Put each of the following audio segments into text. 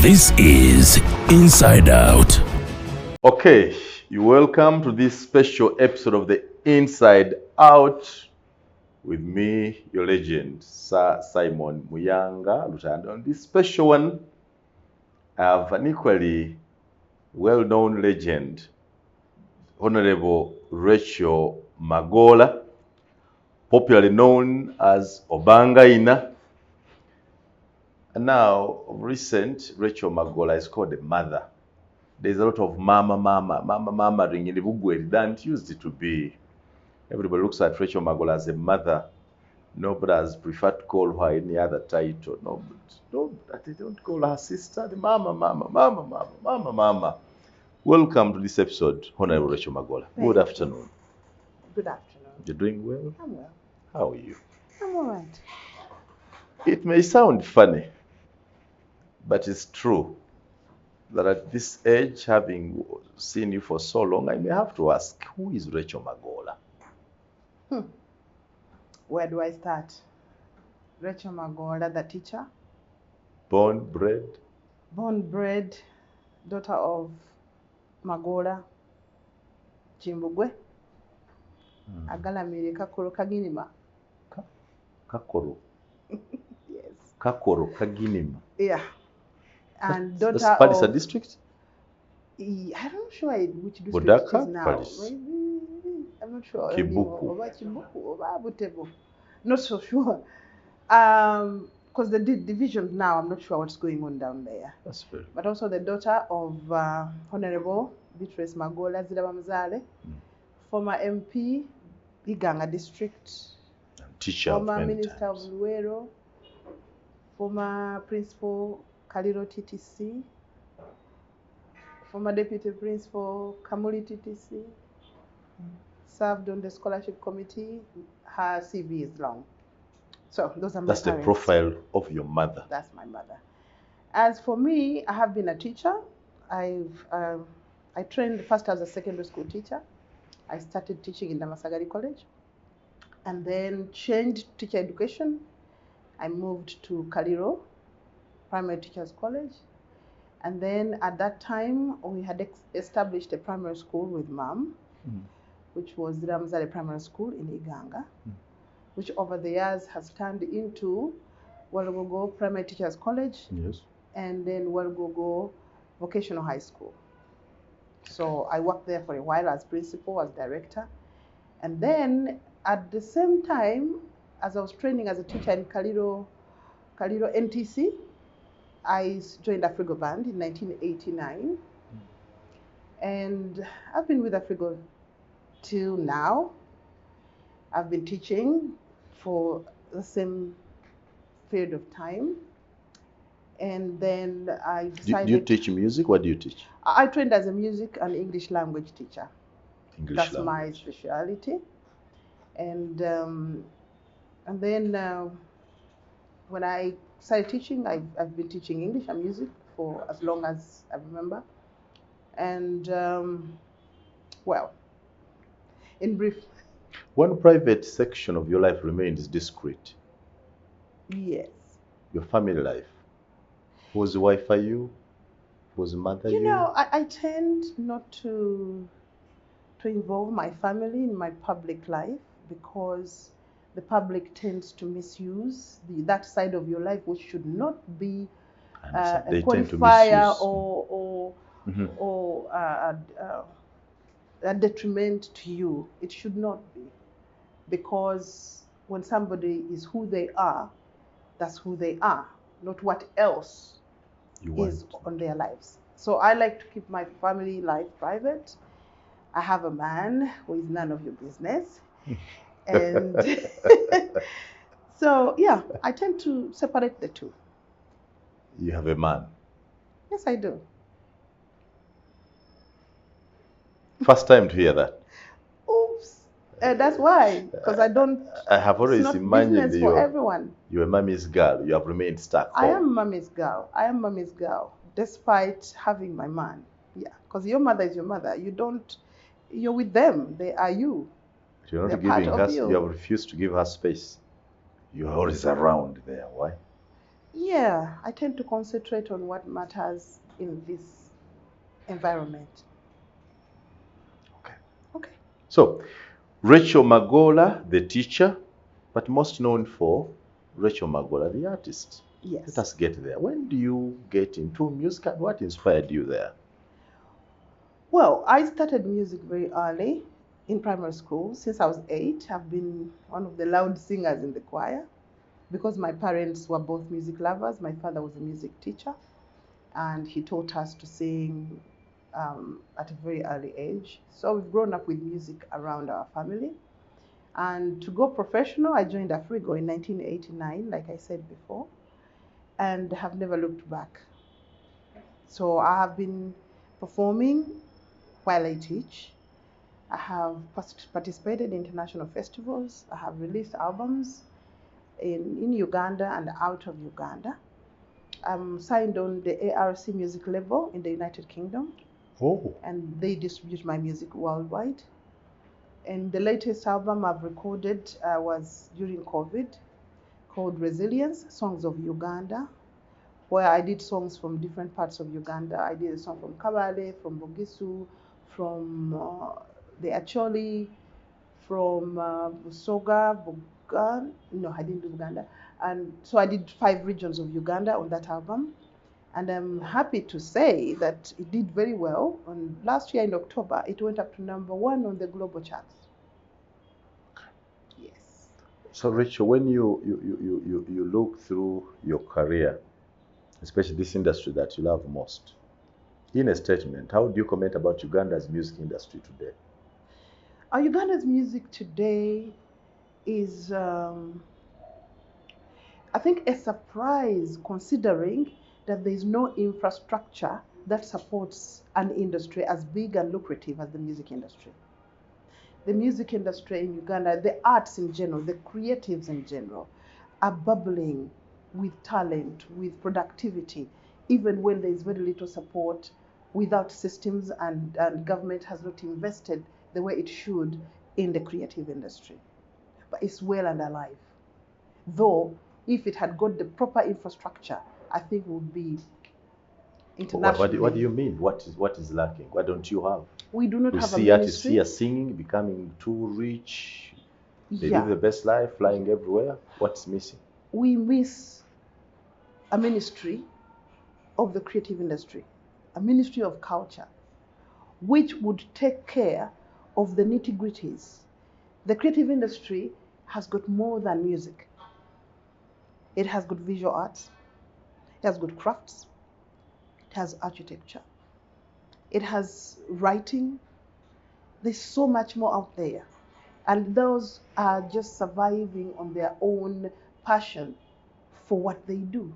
This is Inside Out. Okay, you're welcome to this special episode of the Inside Out with me, your legend, Sir Simon Muyanga Lutanda. On this special one, I have an equally well-known legend, Honorable Racheal Magoola, popularly known as Vangina. And now, of recent, Racheal Magoola is called a mother. There's a lot of mama ringing the bugweri than it used to be. Everybody looks at Racheal Magoola as a mother. Nobody has preferred to call her any other title. No, they don't call her sister. The mama. Welcome to this episode, Honorable Racheal Magoola. Good afternoon. Good afternoon. You're doing well? I'm well. How are you? I'm all right. It may sound funny, but it's true that at this age, having seen you for so long, I may have to ask, who is Racheal Magoola? Where do I start? Racheal Magoola, the teacher. Born, bred, Daughter of Magola, Chimbugwe, Agalamiri Kakoro Kaginima. Kakoro. Yes. Kakoro Kaginima. Yeah. And daughter That's Padisa of... district? I'm not sure which district Bodaka, it is now. Paris. Maybe, I'm not sure. Kibuku. Over Kibuku, over Abutebo. Not so sure. Because the division now, I'm not sure what's going on down there. That's fair. But also the daughter of Honorable Magola Zidabamzale, former MP, Iganga district, And teacher former of many Minister times. of Luero, former Principal Kaliro TTC, former Deputy Principal Kamuli TTC, served on the scholarship committee. Her CV is long. So those are my That's parents. the profile of your mother. That's my mother. As for me, I have been a teacher. I trained first as a secondary school teacher. I started teaching in Damasagari College and then changed teacher education. I moved to Kaliro Primary Teachers College. And then at that time, we had established a primary school with Mom, which was Ramzale Primary School in Iganga, which over the years has turned into Walgogo Primary Teachers College. Yes. And then Walgogo Vocational High School. So I worked there for a while as principal, as director. And then at the same time, as I was training as a teacher in Kaliro NTC, I joined Afrigo Band in 1989. And I've been with Afrigo till now. I've been teaching for the same period of time. And then I decided... Do you teach music? What do you teach? I trained as a music and English language teacher. English That's language. my specialty. And then when I started teaching, I've been teaching English and music for as long as I remember. And well, in brief. One private section of your life remains discreet. Yes. Your family life. Whose wife are you? Whose mother are you? You know, I tend not to involve my family in my public life because the public tends to misuse that side of your life, which should not be a qualifier or a detriment to you. It should not be, because when somebody is who they are, that's who they are, not what else is on their lives. So I like to keep my family life private. I have a man who is none of your business. And so, yeah, I tend to separate the two. You have a man? Yes, I do. First time to hear that. Oops. That's why, because I don't... I have always imagined you for everyone. You're a mommy's girl. You have remained stuck home. I am mommy's girl. I am mommy's girl, despite having my man. Yeah, because your mother is your mother. You're with them. They are you. You're not giving her, you have refused to give her space. You're always around there. Why? Yeah, I tend to concentrate on what matters in this environment. Okay. Okay. So, Racheal Magoola, the teacher, but most known for Racheal Magoola, the artist. Yes. Let us get there. When do you get into music and what inspired you there? Well, I started music very early in primary school. Since I was 8, I've been one of the loud singers in the choir because my parents were both music lovers. My father was a music teacher, and he taught us to sing at a very early age. So we've grown up with music around our family. And to go professional, I joined Afrigo in 1989, like I said before, and have never looked back. So I have been performing while I teach. I have participated in international festivals. I have released albums in Uganda and out of Uganda. I'm signed on the ARC music label in the United Kingdom, Oh. and they distribute my music worldwide. And the latest album I've recorded was during COVID, called Resilience, Songs of Uganda, where I did songs from different parts of Uganda. I did a song from Kabale, from Bugisu, from the Acholi, from Busoga, Bugan. No, I didn't do Buganda. And so I did 5 regions of Uganda on that album. And I'm happy to say that it did very well. And last year in October, it went up to #1 on the global charts. Yes. So, Racheal, when you look through your career, especially this industry that you love most, in a statement, how do you comment about Uganda's music industry today? Uganda's music today is, I think, a surprise considering that there is no infrastructure that supports an industry as big and lucrative as the music industry. The music industry in Uganda, the arts in general, the creatives in general, are bubbling with talent, with productivity, even when there is very little support, without systems, and government has not invested the way it should in the creative industry. But it's well and alive. Though, if it had got the proper infrastructure, I think it would be internationally. What do you mean? What is lacking? What don't you have? We do not We have a see artists ministry. here singing, becoming too rich. They Yeah. live the best life, flying everywhere. What's missing? We miss a ministry of the creative industry, a ministry of culture, which would take care of the nitty-gritties. The creative industry has got more than music. It has got visual arts, it has got crafts, it has architecture, it has writing. There's so much more out there. And those are just surviving on their own passion for what they do.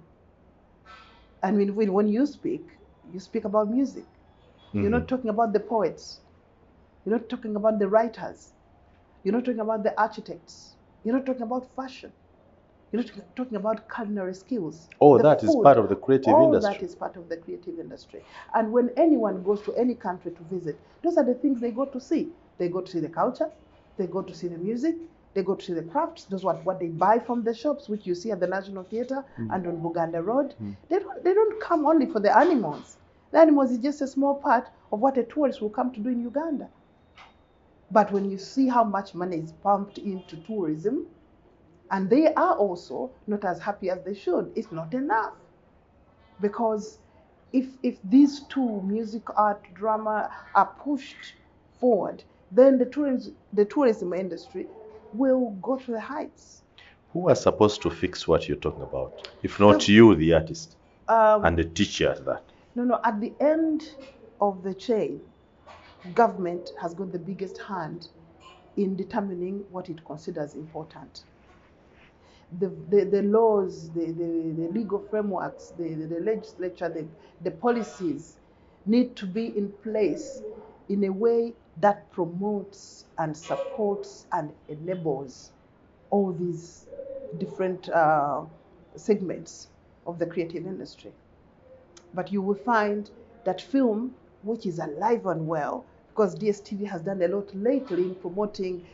I mean, when you speak about music. You're not talking about the poets. You're not talking about the writers. You're not talking about the architects. You're not talking about fashion. You're not talking about culinary skills. Oh, The that is food. part of the creative All industry. that is part of the creative industry. And when anyone goes to any country to visit, those are the things they go to see. They go to see the culture. They go to see the music. They go to see the crafts. Those are what they buy from the shops, which you see at the National Theatre and on Buganda Road. They don't come only for the animals. The animals is just a small part of what a tourist will come to do in Uganda. But when you see how much money is pumped into tourism, and they are also not as happy as they should, it's not enough. Because if these two, music, art, drama, are pushed forward, then the tourism industry will go to the heights. Who are supposed to fix what you're talking about? If not you, the artist, and the teacher at that. No, at the end of the chain, government has got the biggest hand in determining what it considers important. The laws, the legal frameworks, the legislature, the policies need to be in place in a way that promotes and supports and enables all these different segments of the creative industry. But you will find that film, which is alive and well, because DSTV has done a lot lately in promoting,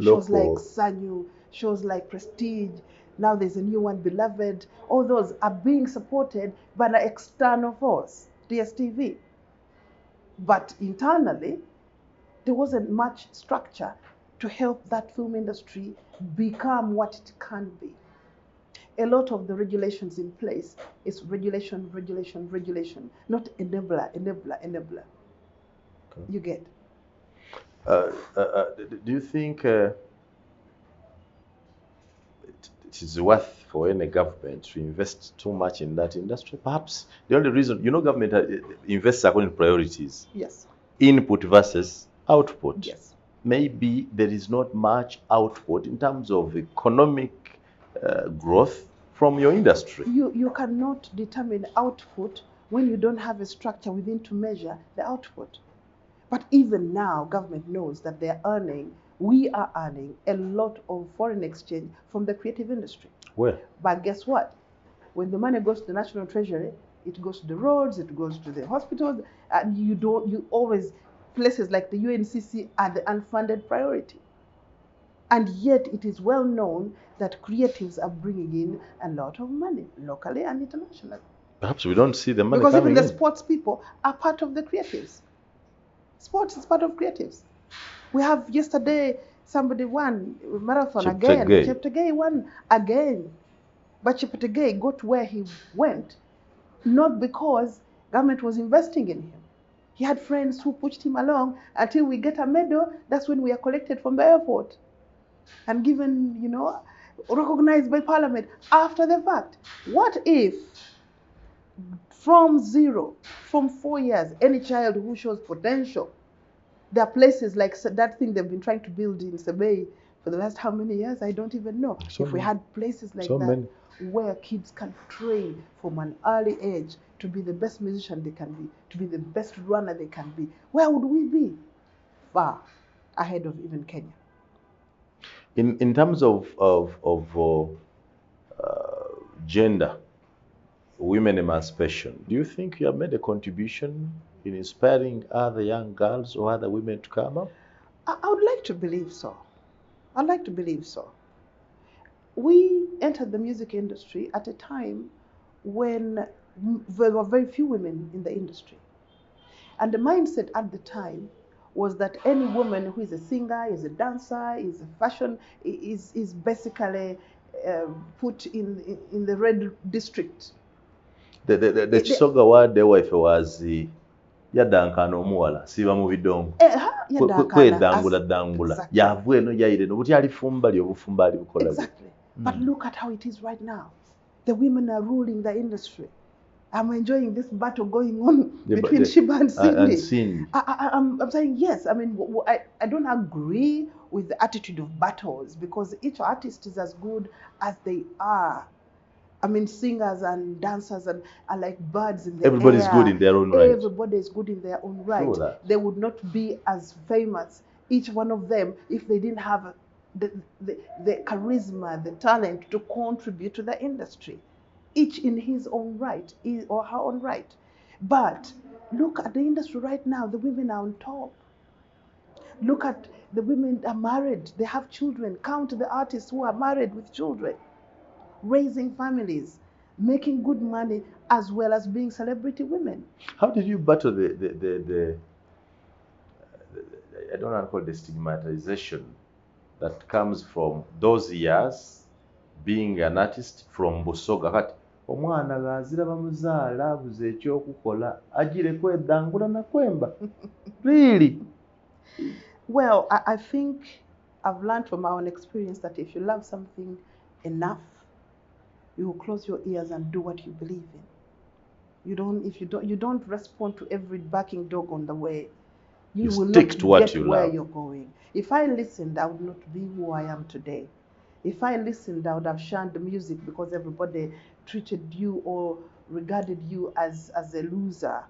shows like Local. Sanyu, shows like Prestige, Now there's a new one, Beloved. All those are being supported by an external force, DSTV. But internally, there wasn't much structure to help that film industry become what it can be. A lot of the regulations in place is regulation, regulation, regulation, not enabler, enabler, enabler. Okay. You get? Do you think it is worth for any government to invest too much in that industry? Perhaps the only reason, government invests according to priorities. Yes. Input versus output. Yes. Maybe there is not much output in terms of economic growth from your industry. You cannot determine output when you don't have a structure within to measure the output. But even now, government knows that we are earning a lot of foreign exchange from the creative industry. Where? But guess what? When the money goes to the National Treasury, it goes to the roads, it goes to the hospitals, and you always, places like the UNCC are the unfunded priority. And yet it is well known that creatives are bringing in a lot of money, locally and internationally. Perhaps we don't see the money because coming even the in. sports people are part of the creatives. Sports is part of creatives. We have yesterday, somebody won marathon again. Cheptegei won again. But Cheptegei got where he went, not because government was investing in him. He had friends who pushed him along until we get a medal. That's when we are collected from the airport and given, recognized by Parliament after the fact. What if from 4 years, any child who shows potential, there are places like that thing they've been trying to build in Sebei for the last how many years? I don't even know. If we had places like that where kids can train from an early age to be the best musician they can be, to be the best runner they can be, where would we be? Far ahead of even Kenya. In terms of gender, women emancipation, do you think you have made a contribution in inspiring other young girls or other women to come up? I would like to believe so. I'd like to believe so. We entered the music industry at a time when there were very few women in the industry. And the mindset at the time was that any woman who is a singer, is a dancer, is a fashion, is basically put in the red district. The Chisoga wade waife wazi yadankana omuwala siba mu bidongo kwedangula yavu eno yaire no buti alifumba lyobufumba ali bukola. Exactly. But look at how it is right now. The women are ruling the industry. I'm enjoying this battle going on between Sheba and Cindy. I'm saying yes. I mean, I don't agree with the attitude of battles because each artist is as good as they are. I mean, singers and dancers are like birds in the Everybody's air. good in their own right. Everybody is good in their own right. Sure. They would not be as famous, each one of them, if they didn't have the charisma, the talent to contribute to the industry. Each in his own right, or her own right. But look at the industry right now. The women are on top. Look at the women are married. They have children. Count the artists who are married with children, raising families, making good money, as well as being celebrity women. How did you battle the I don't want to call it the stigmatization that comes from those years being an artist from Busoga? Kati omwana gazira bamuzaala abuze ekyokukola agire kwedangula na kwemba. Really? Well, I think I've learned from my own experience that if you love something enough, you will close your ears and do what you believe in. You don't respond to every barking dog on the way. You will stick not to what get you where love. You're going. If I listened, I would not be who I am today. If I listened, I would have shunned the music because everybody treated you or regarded you as a loser.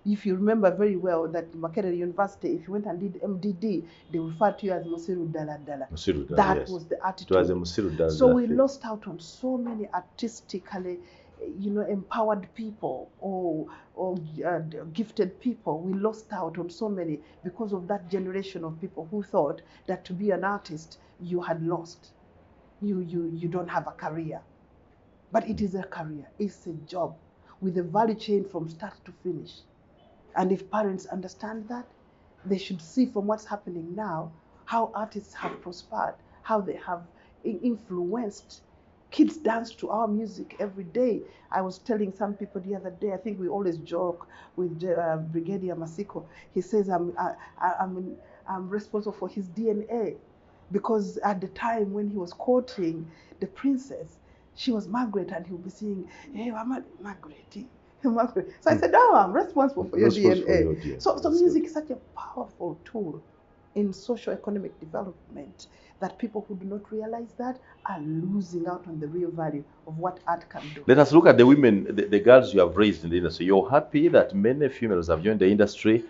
If you remember very well that Makerere University, if you went and did MDD, they referred to you as Musiru Dala Dala. That yes. was the attitude. It was a Musiru Dala. So we lost out on so many artistically, empowered people or gifted people. We lost out on so many because of that generation of people who thought that to be an artist, you had lost. you don't have a career. But it is a career, it's a job with a value chain from start to finish. And if parents understand that, they should see from what's happening now how artists have prospered, how they have influenced. Kids dance to our music every day. I was telling some people the other day, I think we always joke with Brigadier Masiko. He says, I'm responsible for his DNA. Because at the time when he was courting the princess, she was Margaret, and he would be saying, hey, I'm Margaret. Margaret. So I said, oh, I'm responsible for your DNA. So music is such a powerful tool in socio-economic development that people who do not realize that are losing out on the real value of what art can do. Let us look at the women, the girls you have raised in the industry. You're happy that many females have joined the industry,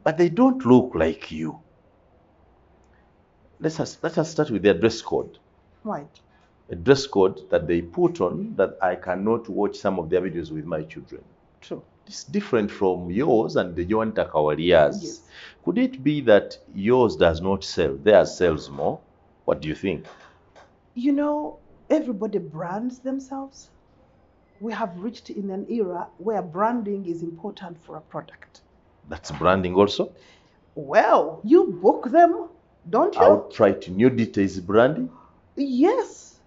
but they don't look like you. Let us start with their dress code. Right. A dress code that they put on that I cannot watch some of their videos with my children. True. It's different from yours and the Joan Takawalia's. Yes. Could it be that yours does not sell, theirs sells more? What do you think? You know, everybody brands themselves. We have reached in an era where branding is important for a product. That's branding also? Well, you book them, don't you? Outright nudity is branding? Yes,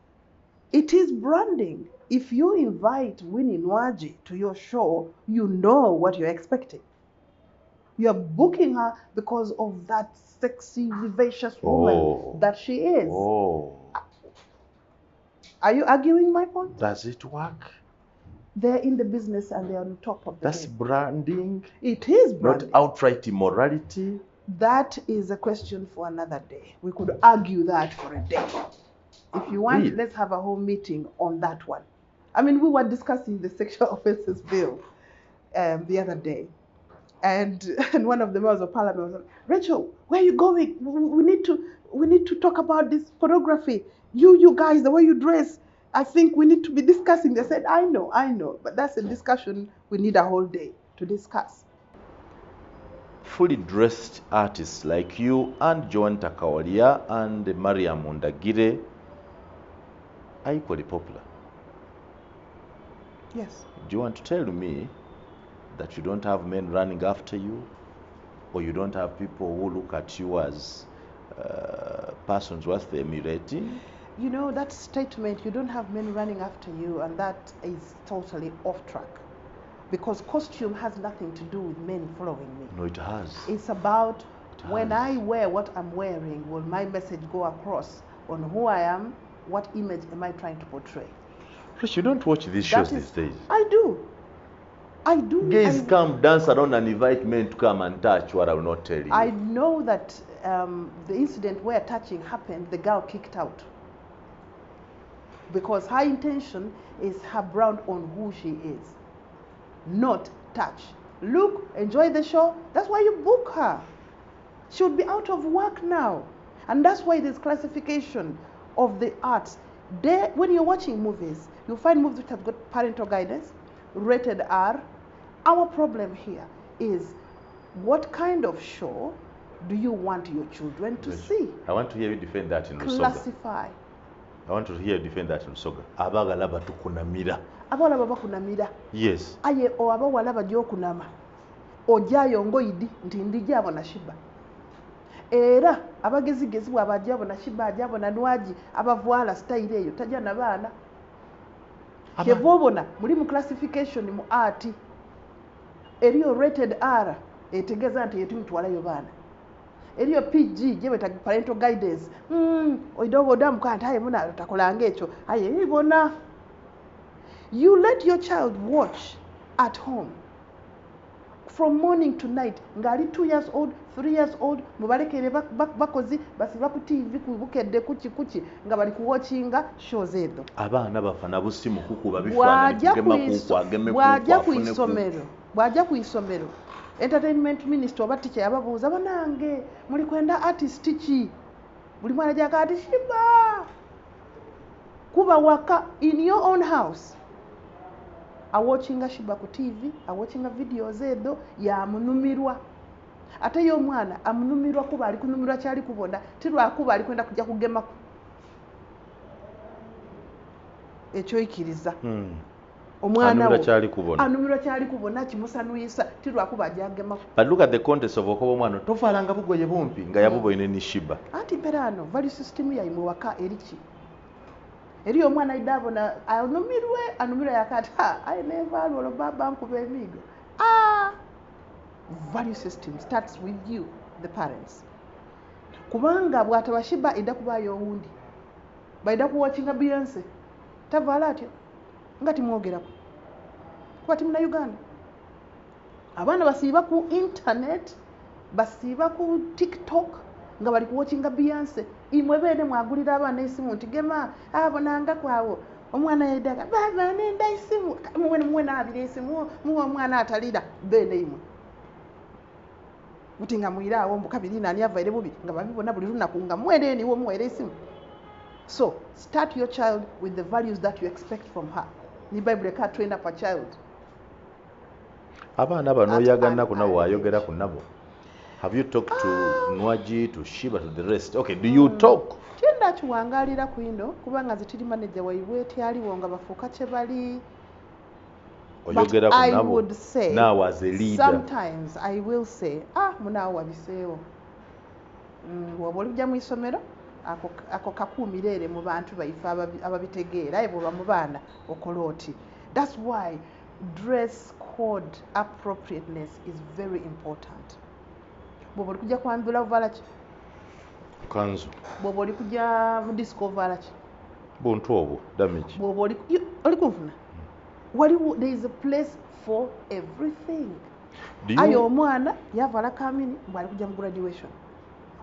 it is branding. If you invite Winnie Nwaji to your show, you know what you're expecting. You're booking her because of that sexy, vivacious woman that she is. Oh. Are you arguing my point? Does it work? They're in the business and they're on top of the That's game. branding? It is branding. Not outright immorality? That is a question for another day. We could argue that for a day. If you want, let's have a whole meeting on that one. I mean, we were discussing the sexual offences bill the other day. And one of the members of parliament was like, Racheal, where are you going? We need to talk about this pornography. You guys, the way you dress, I think we need to be discussing. They said, I know, but that's a discussion we need a whole day to discuss. Fully dressed artists like you and Joan Takawalia and Mariam Mundagire are equally popular. Yes. Do you want to tell me that you don't have men running after you, or you don't have people who look at you as persons worth emulating? You know, that statement, you don't have men running after you, and that is totally off track. Because costume has nothing to do with men following me. No, it has. It's about when I wear what I'm wearing, will my message go across on who I am, what image am I trying to portray? Chris, you don't watch these shows these days. I do. Gays come dance around and invite men to come and touch what I will not tell you. I know that the incident where touching happened, the girl kicked out. Because her intention is her brand on who she is, not touch. Look, enjoy the show. That's why you book her. She would be out of work now. And that's why there's classification of the arts. When you're watching movies, you'll find movies which have got parental guidance, rated R. Our problem here is, what kind of show do you want your children to see? I want to hear you defend that in Lusoga. Classify. I want to hear you defend that in Lusoga. Abagala batukunamira. Abawala babakunamira. Yes. Aye o abawala bajja okunama. Ojjayo ngoyidi nti ndijja abo na shiba. Era abagezigezi bw'abajja abo na shiba, ajja abo na Nwaji, abavwala style eyo tajja na baana. Kyevobona muli mu classification mu art. Eriyo rated R etegeeza nti yetumutwalayo baana. Eriyo PG gye beta parental guidance. Oidogo damu kanti aye muna takolanga ekyo. Aye ibona. You let your child watch at home from morning to night. Ngali 2 years old, 3 years old, mubalekere bakozi basiba ku TV kubukedde kuchi nga bali kuwatchinga shows ezo. Abaana bafana busimu kukuba bifaananyi kugema kuku ageme kuku afune ku. Bwajja ku isomero. Entertainment Minister oba teacher yababuuza banange muli kwenda artist ki? Buli mwana jaka ati shiba. Kuba waka in your own house. Awatchinga shiba ku TV, awatchinga videos ezo ya munumirwa. Ate yo mwana amunumirwa kuba ali kunumirwa kyali kubonda, tirwa kuba ali kwenda kujja kugema ku. ekyoyikiriza omwana Anumirwa kyali kubona. anumirwa kyali kubona kimusanuyisa tilwakuba ajagemaku. But look at the context of okoba omwana tovaalanga bugoye bumpi nga yabubo ine nishiba. Anti mperano value system yaimwe waka eriki eri omwana aidde abona anumirwe yakati I never lolo baba nkuba emigo. Value system starts with you, the parents. Kubanga bwatabashiba idda kubayo owundi baida kuwachinga Beyonce tavala atyo nga timwogerako kuba timuna Uganda. Abaana basiiba ku internet, basiiba ku TikTok nga bali kuwachinga Beyonce. Imwe bene mwagulira abaana esimu nti gema abonanga kwawo omwana yedaga baba nenda isimu muwe nabira esimu muwe omwana atalira bene imwe mutinga muiraawo mbukabiri nani avaire bubi nga babibona buli lunaku nga mwere niwo muwere esimu. So start your child with the values that you expect from her. Ni Bible ka train up a child. Abaana bano yagana kunabo wayogera kunabo. Have you talked to Nwaji, to Shiba, to the rest? Okay, do you talk? Kyenda kiwangalira kuino kubanga zitiri manager waibwe tyaliwo nga bafuuka kye bali. Oyogera I kunabo. would say now as a leader. Sometimes I will say munaawo wabiseewo. Waba oli kujja mu isomero ako kakuumirere mu bantu baife ababitegeera aye bw'oba mu baana okola oti. That's why dress code appropriateness is very important. Bw'oba oli kujja kwambula ovaala ki? Kanzu. Bw'oba oli kujja mu disco ovaala ki? Buntu obwo damage. Bw'oba oli kunfuna waliwo there is a place for everything. Aye omwana yavala kamini bwali kujja mu graduation.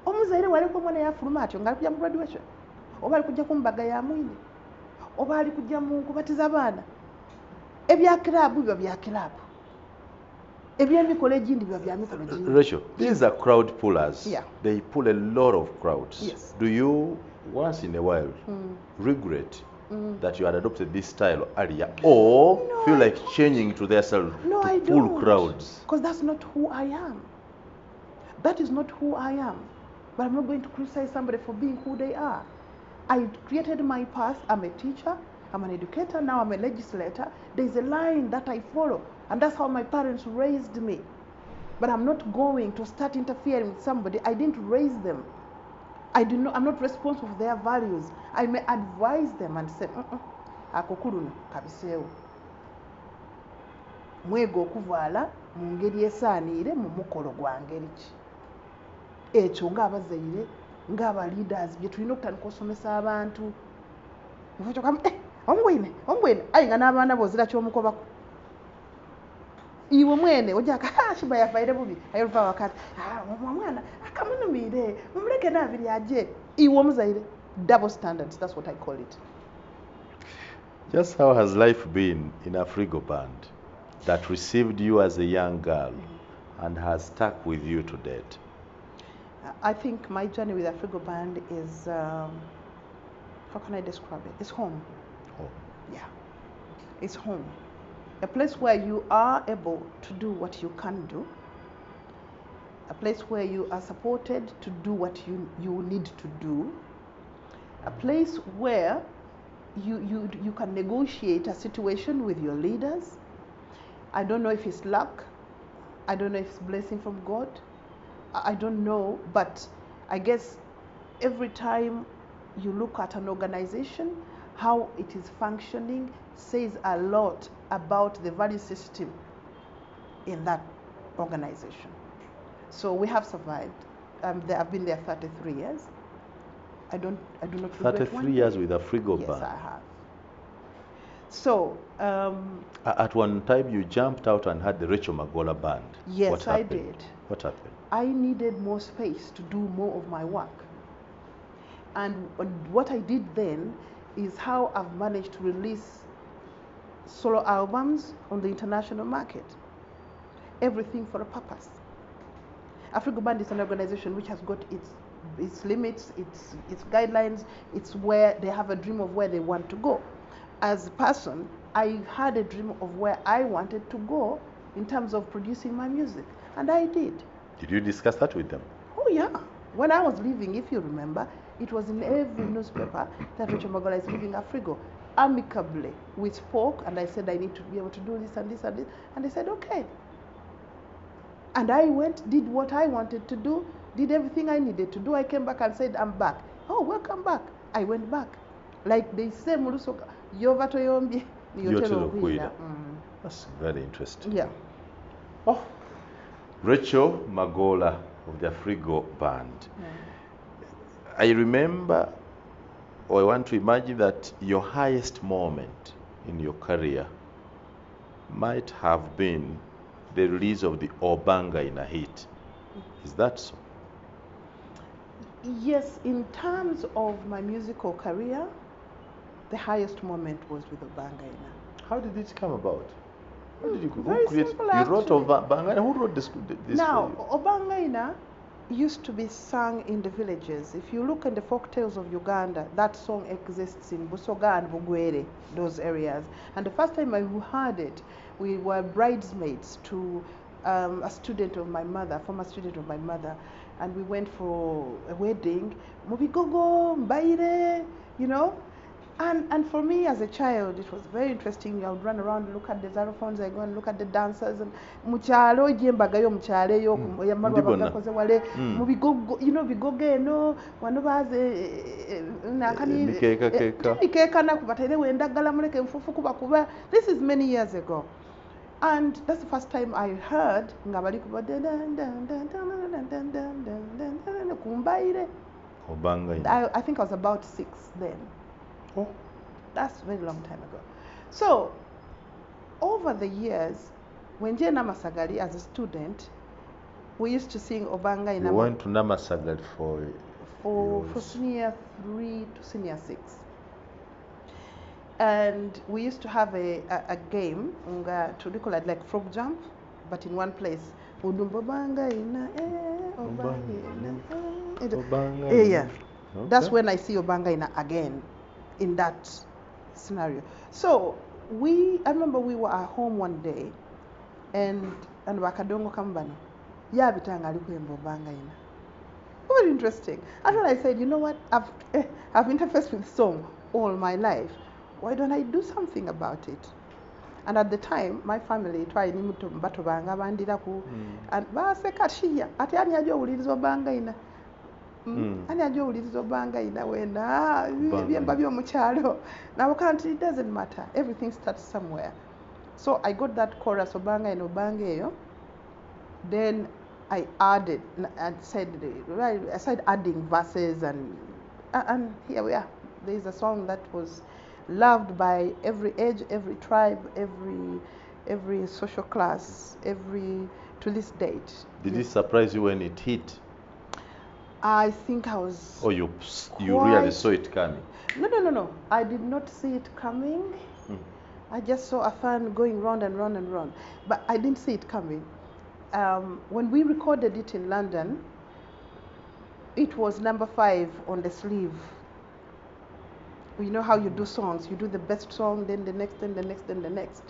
Omuzaire wali ko mwana yafuluma atyo ngali kujja mu graduation. Oba ali kujja ku mbaga ya mwini. Oba ali kujja mu kubatiza abaana. Ebya club biba bya club. Ebyemikolo egindi biba bya mikolo gindi. Racheal, these are crowd pullers. Yeah. They pull a lot of crowds. Yes. Do you once in a while regret that you had adopted this style earlier, or feel like changing to their style No, to I pull don't. crowds? Because that's not who I am. That is not who I am. But I'm not going to criticize somebody for being who they are. I created my path. I'm a teacher. I'm an educator. Now I'm a legislator. There's a line that I follow. And that's how my parents raised me. But I'm not going to start interfering with somebody. I didn't raise them. I'm not responsible for their values. I may advise them and say, akokuluna kabiseewo. Mwego okuvaala mu ngeri esaaniire mu mukolo gwa ngeri ki. Ekyo ng'abazaire ng'aba leaders bye tulina okutandika osomesa abantu. Ombwine ayi nga n'abaana bozira ky'omukobako. Iwe mwene ojaka Shiba yafaire bubi ayoluva wakati omwana akamunumire mumuleke nabiri aje. Iwe omuzaire double standards, that's what I call it. Just how has life been in Afrigo Band that received you as a young girl and has stuck with you to date? I think my journey with Afrigo Band is, how can I describe it? It's home. Oh. Yeah, it's home. A place where you are able to do what you can do. A place where you are supported to do what you need to do. A place where you can negotiate a situation with your leaders. I don't know if it's luck. I don't know if it's blessing from God. I don't know, but I guess every time you look at an organization, how it is functioning says a lot about the value system in that organization. So we have survived. I've been there 33 years. I do not regret 33 years with Afrigo Band. Yes, I have. So at one time you jumped out and had the Racheal Magoola band. Yes, What happened? I did. What happened? I needed more space to do more of my work. And what I did then is how I've managed to release solo albums on the international market. Everything for a purpose. Afrigo Band is an organization which has got its limits, its guidelines. It's where they have a dream of where they want to go. As a person, I had a dream of where I wanted to go in terms of producing my music, and I did. Did you discuss that with them? Oh yeah. When I was leaving, if you remember, it was in every newspaper that Racheal Magoola is leaving Afrigo. amicably. We spoke, and I said I need to be able to do this and this and this, and they said okay. And I went, did what I wanted to do, did everything I needed to do. I came back and said, I'm back. Oh, welcome back. I went back. Like they say, Mulusoka, Yova Toyombi, Yotelo Yotelo Kwira. Kwira. That's very interesting. Yeah. Oh, Racheal Magoola of the Afrigo Band. I remember, or I want to imagine that your highest moment in your career might have been the release of the Vangina hit. Is that so? Yes, in terms of my musical career, the highest moment was with Vangina. How did it come about? How did you Very create? simple, You wrote actually. Vangina. Who wrote this Now, for Vangina used to be sung in the villages. If you look in the folk tales of Uganda, that song exists in Busoga and Bugwere, those areas. And the first time I heard it, we were bridesmaids to a student of my mother, former student of my mother, and we went for a wedding. Mubigogo, Mbaire, you know. And for me as a child, it was very interesting. I would run around and look at the xylophones. I go and look at the dancers. And muchalo jembagayo muchale yo yamalwa bagakoze wale mubigogo, you know, bigoge no wano baze nakani mikeka na kubatele wendagala muleke mfufu kuba. This is many years ago. And that's the first time I heard ngabali kuba kumbaire. I think I was about 6 then. Oh. That's a very long time ago. So, over the years, when Jay Namasagali as a student, we used to sing Vangina. You went to Namasagali for senior 3 to senior 6. And we used to have a game, to call it like frog jump, but in one place. Yeah. Okay. That's when I see Vangina again in that scenario. So I remember we were at home one day and Wakadongo Kambano, Yabitanga Likwembo Vangina. Very interesting. And when I said, you know what, I've interfaced with song all my life. Why don't I do something about it? And at the time, my family tried to batobanga bandiraku and basekashia ati ani ajo ulizo Vangina. Ani ajo ulizo Vangina wena byemba byo mukyalo. Now it doesn't matter. Everything starts somewhere. So I got that chorus of Vangina Obangeyo. Then I added and I started adding verses and here we are. There is a song that was loved by every age, every tribe, every social class, to this date. Did it surprise you when it hit? I think I was. Or you really saw it coming? No. I did not see it coming. I just saw a fan going round and round and round, but I didn't see it coming. When we recorded it in London, it was number 5 on the sleeve. You know how you do songs. You do the best song, then the next, then the next, then the next.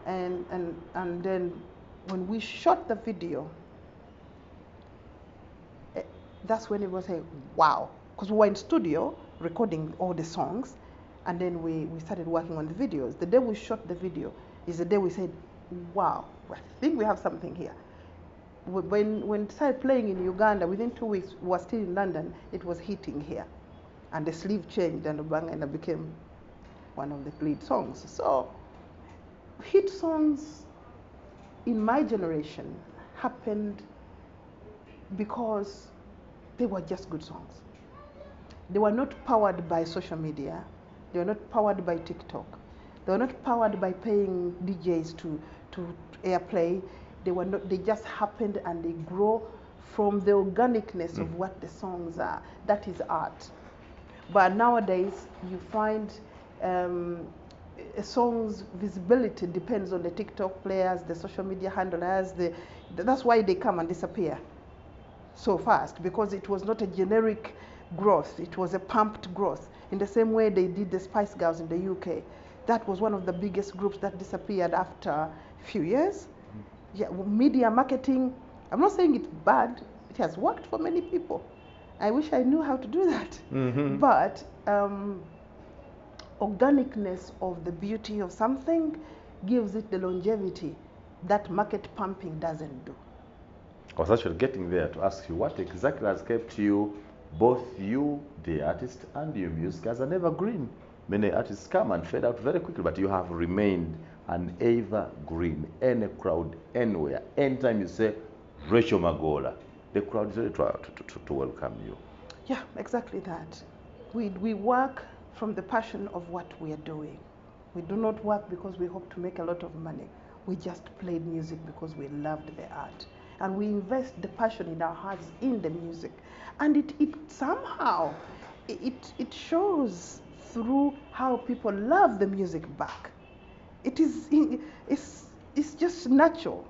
And then when we shot the video, that's when it was like, wow. Because we were in studio recording all the songs, and then we started working on the videos. The day we shot the video is the day we said, wow, I think we have something here. When it started playing in Uganda, within 2 weeks, we were still in London, it was hitting here. And the sleeve changed and Vangina became one of the lead songs. So, hit songs in my generation happened because they were just good songs. They were not powered by social media. They were not powered by TikTok. They were not powered by paying DJs to airplay. They just happened and they grow from the organicness of what the songs are. That is art. But nowadays, you find a song's visibility depends on the TikTok players, the social media handlers. That's why they come and disappear so fast, because it was not a generic growth. It was a pumped growth. In the same way they did the Spice Girls in the UK. That was one of the biggest groups that disappeared after a few years. Yeah, media marketing, I'm not saying it's bad. It has worked for many people. I wish I knew how to do that. But organicness of the beauty of something gives it the longevity that market pumping doesn't do. I was actually getting there to ask you what exactly has kept you, both you, the artist, and your music as an evergreen. Many artists come and fade out very quickly, but you have remained an evergreen. Any crowd, anywhere, anytime you say Racheal Magoola, the crowd is ready to welcome you. Yeah, exactly that. We work from the passion of what we are doing. We do not work because we hope to make a lot of money. We just played music because we loved the art. And we invest the passion in our hearts in the music. And it somehow, it shows through how people love the music back. It's just natural.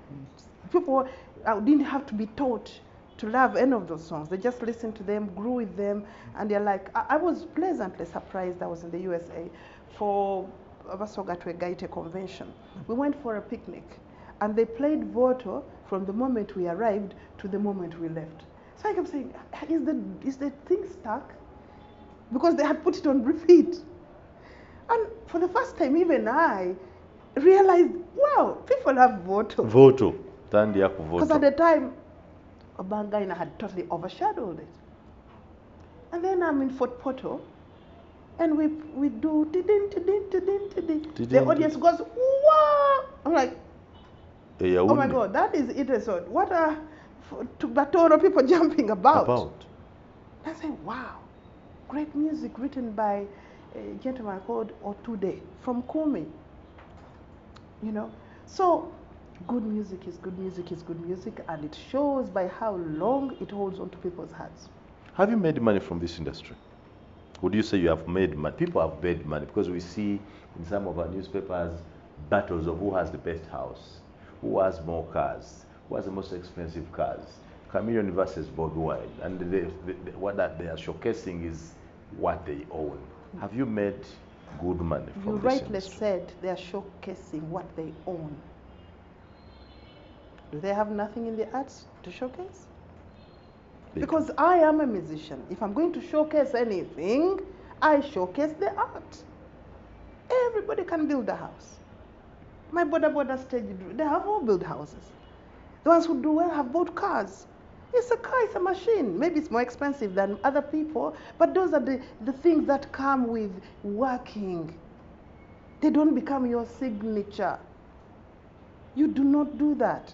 People didn't have to be taught to love any of those songs. They just listened to them, grew with them, and they're like, I was pleasantly surprised. I was in the USA for Abasoga to a Gaite convention. We went for a picnic, and they played Voto from the moment we arrived to the moment we left. So I kept saying, is the thing stuck? Because they had put it on repeat. And for the first time, even I realized, wow, people love Voto. Voto. Tandia ku Because at Voto. the time, Vangina had totally overshadowed it. And then I'm in Fort Portal, and we do tidin, tidin, tidin, tidin. The audience goes, wow! I'm like, oh my God, that is it. So what are Batoro people jumping about? I say, wow, great music written by a gentleman called Otude from Kumi. You know, so good music is good music is good music, and it shows by how long it holds on to people's hearts. Have you made money from this industry? Would you say you have made money? People have made money because we see in some of our newspapers battles of who has the best house, who has more cars, who has the most expensive cars. Chameleon versus Bobi Wine, and what that they are showcasing is what they own. Have you made good money from this rightly industry? said they are showcasing what they own. Do they have nothing in the arts to showcase? Because I am a musician. If I'm going to showcase anything, I showcase the art. Everybody can build a house. My border stage, they have all built houses. The ones who do well have bought cars. It's a car, it's a machine. Maybe it's more expensive than other people, but those are the things that come with working. They don't become your signature. You do not do that.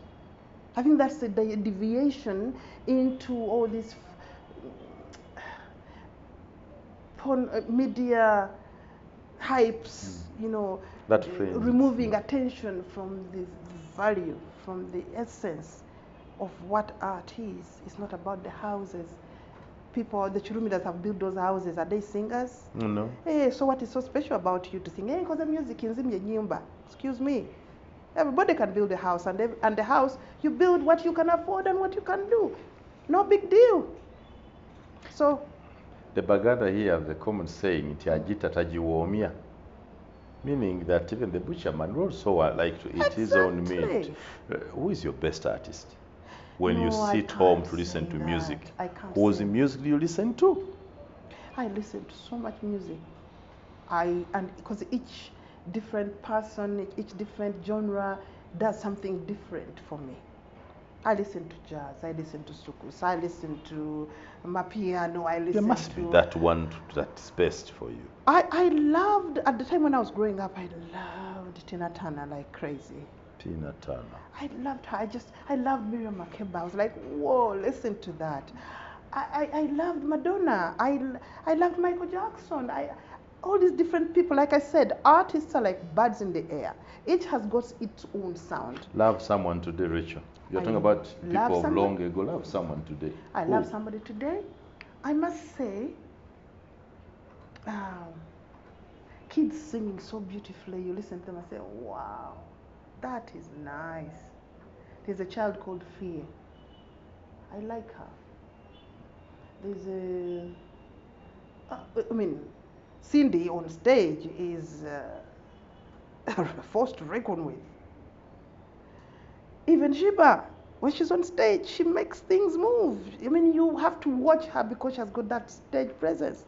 I think that's the deviation into all these media hypes, you know, removing attention from the value, from the essence of what art is. It's not about the houses. People, the Chirumidas have built those houses. Are they singers? No. Hey, so what is so special about you to sing? Hey, because the music is in nyumba. Excuse me. Everybody can build a house, and the house, you build what you can afford and what you can do. No big deal. So the Baganda here have the common saying, "Tiajita tajiwomia," meaning that even the butcherman would also like to eat his own meat. Who is your best artist? When you sit home to listen to music, whose music do you listen to? I listen to so much music. And because each different person, each different genre does something different for me. I listen to jazz, I listen to sukus, I listen to mapiano, I listen to... There must be that one that's best for you. I loved, at the time when I was growing up, I loved Tina Turner like crazy. Tina Turner. I loved her. I loved Miriam Makeba. I was like, whoa, listen to that. I loved Madonna. I loved Michael Jackson. All these different people, like I said, artists are like birds in the air. Each has got its own sound. Love someone today, Racheal. You're talking about people of long ago. Love someone today. I love somebody today. I must say, kids singing so beautifully. You listen to them and say, wow, that is nice. There's a child called Fear. I like her. There's Cindy on stage is a force to reckon with. Even Sheba, when she's on stage, she makes things move. I mean, you have to watch her because she has got that stage presence.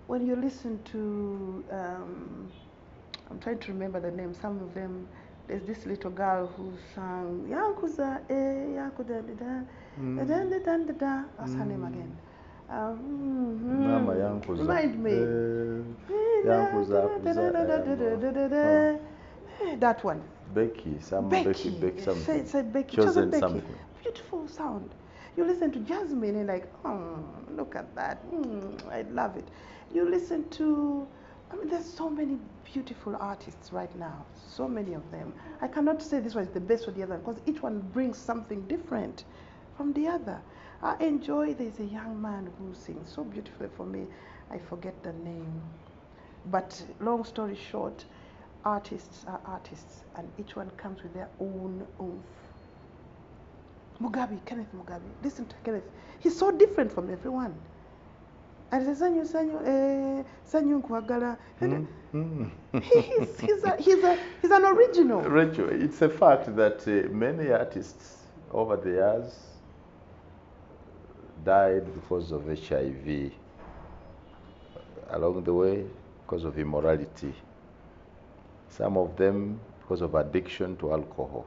when you listen to, I'm trying to remember the name, some of them, there's this little girl who sang, Yankuza, Yankuza, da. What's her name again? Mama Yankuza. Remind me. Yankuza. That one. Becky, Becky. Becky something. Say Becky. Chosen Becky. something. Beautiful sound. You listen to Jasmine and like, look at that. I love it. You listen to, I mean, there's so many beautiful artists right now. So many of them. I cannot say this one is the best or the other because each one brings something different from the other. I enjoy, there's a young man who sings so beautifully for me. I forget the name. But long story short, artists are artists and each one comes with their own oomph. Kenneth Mugabe. Listen to Kenneth. He's so different from everyone. And Sanyu Nkwagala. He's an original. Rachel, it's a fact that many artists over the years died because of HIV. Along the way, because of immorality. Some of them because of addiction to alcohol.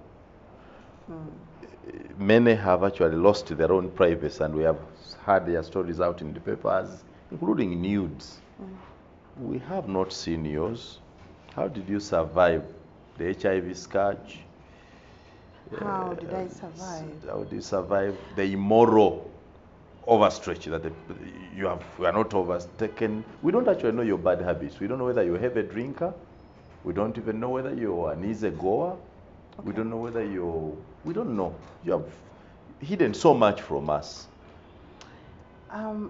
Many have actually lost their own privacy, and we have had their stories out in the papers, including nudes. We have not seen yours. How did you survive the HIV scourge? How did I survive? How did you survive the immoral overstretch that you are not overtaken? We don't actually know your bad habits. We don't know whether you're a heavy drinker. We don't even know whether you're an easy goer. Okay. We don't know whether we don't know. You have hidden so much from us.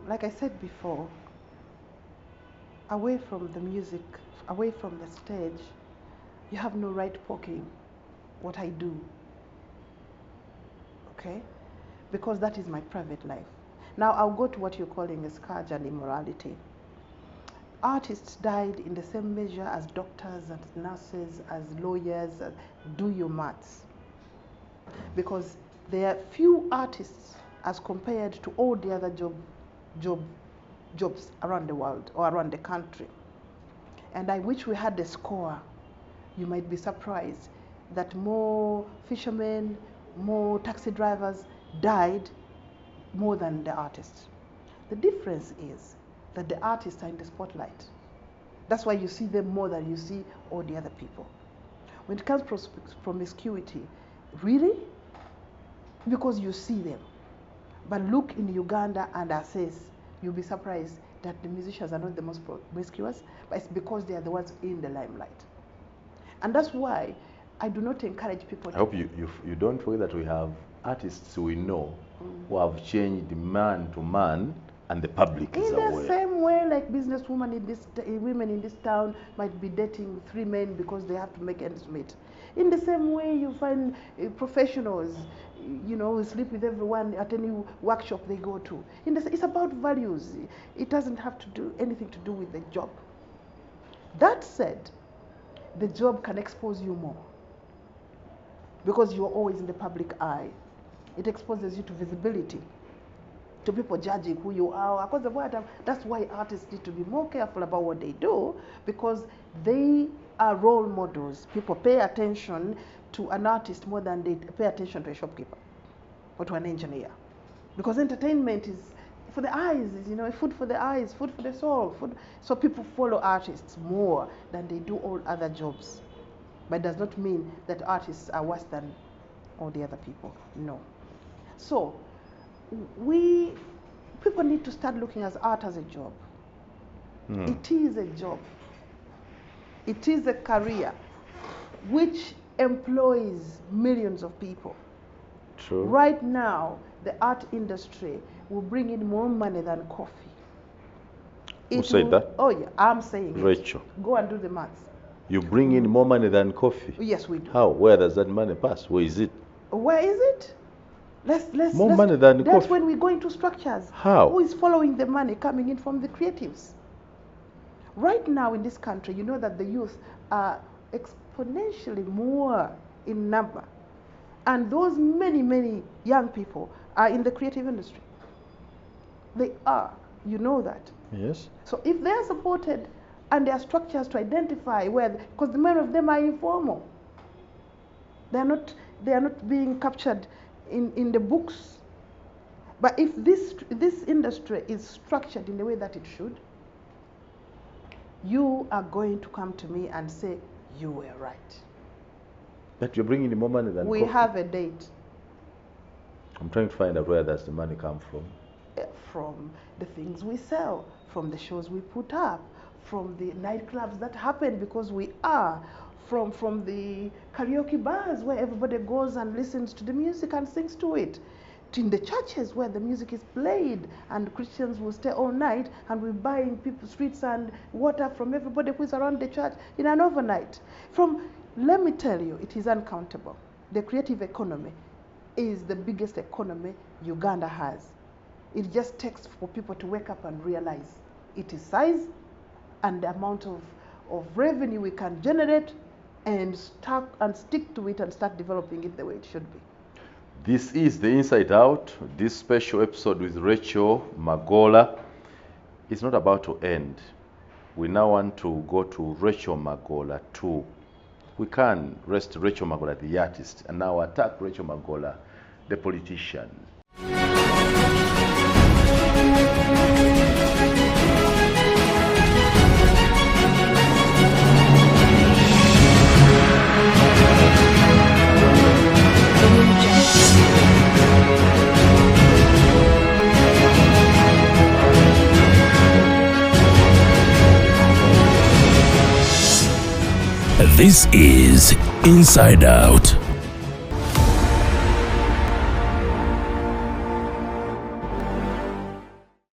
Like I said before, away from the music, away from the stage, you have no right poking what I do. Okay? Because that is my private life. Now I'll go to what you're calling a scourge and immorality. Artists died in the same measure as doctors, as nurses, as lawyers. Do your maths. Because there are few artists as compared to all the other jobs around the world or around the country. And I wish we had the score. You might be surprised that more fishermen, more taxi drivers died more than the artists. The difference is that the artists are in the spotlight. That's why you see them more than you see all the other people. When it comes to promiscuity, really? Because you see them. But look in Uganda and assess, you'll be surprised that the musicians are not the most promiscuous, but it's because they are the ones in the limelight. And that's why I do not encourage people I hope you don't forget that we have artists we know who have changed man to man, and the public is aware. In the same way, like businesswomen women in this town might be dating 3 men because they have to make ends meet. In the same way, you find professionals, who sleep with everyone at any workshop they go to. It's about values. It doesn't have to do anything to do with the job. That said, the job can expose you more because you're always in the public eye. It exposes you to visibility, to people judging who you are. That's why artists need to be more careful about what they do, because they are role models. People pay attention to an artist more than they pay attention to a shopkeeper or to an engineer. Because entertainment is for the eyes, food for the eyes, food for the soul. So people follow artists more than they do all other jobs. But it does not mean that artists are worse than all the other people. No. So people need to start looking at art as a job. It is a job. It is a career which employs millions of people. True. Right now, the art industry will bring in more money than coffee. Who said that? Oh yeah, I'm saying Racheal. it. Go and do the maths. You bring in more money than coffee? Yes, we do. How? Where does that money pass? Where is it? Where is it? More money than that's coffee. When we go into structures. How? Who is following the money coming in from the creatives? Right now in this country, you know that the youth are exponentially more in number. And those many, many young people are in the creative industry. They are. You know that. Yes. So if they are supported and there are structures to identify where, because many of them are informal, they are not being captured in the books. But if this industry is structured in the way that it should, you are going to come to me and say you were right. But you're bringing in more money than We coffee. have a date. I'm trying to find out where does the money come from. From the things we sell, from the shows we put up, from the nightclubs that happen because we are, from the karaoke bars where everybody goes and listens to the music and sings to it, in the churches where the music is played and Christians will stay all night and we're buying people sweets and water from everybody who is around the church in an overnight. Let me tell you, it is uncountable. The creative economy is the biggest economy Uganda has. It just takes for people to wake up and realize it is size and the amount of revenue we can generate and stick to it and start developing it the way it should be. This is the Inside Out. This special episode with Racheal Magoola is not about to end. We now want to go to Racheal Magoola too. We can rest Racheal Magoola, the artist, and now attack Racheal Magoola, the politician. This is Inside Out.